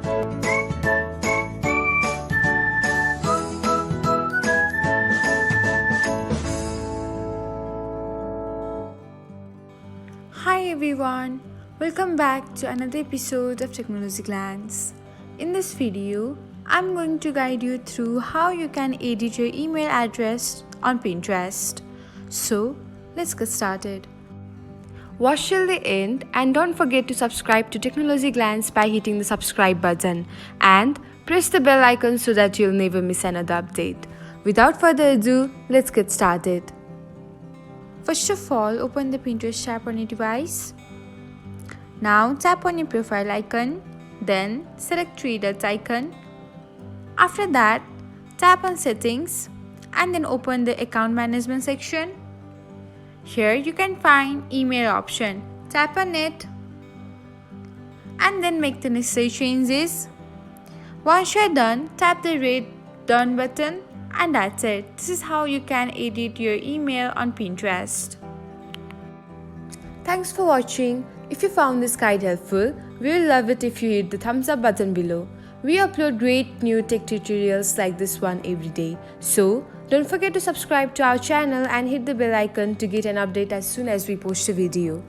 Hi everyone, welcome back to another episode of Technologyglance. In this video, I'm going to guide you through how you can edit your email address on Pinterest. So, let's get started. Watch till the end and don't forget to subscribe to Technologyglance by hitting the subscribe button and press the bell icon so that you'll never miss another update. Without further ado, let's get started. First of all, open the Pinterest tab on your device. Now tap on your profile icon, then select three dots icon. After that, tap on settings and then open the account management section. Here you can find email option. Tap on it and then make the necessary changes. Once you're done, tap the red done button. And that's it. This is how you can edit your email on Pinterest. Thanks for watching. If you found this guide helpful, we will love it if you hit the thumbs up button below. We upload great new tech tutorials like this one every day. So, don't forget to subscribe to our channel and hit the bell icon to get an update as soon as we post a video.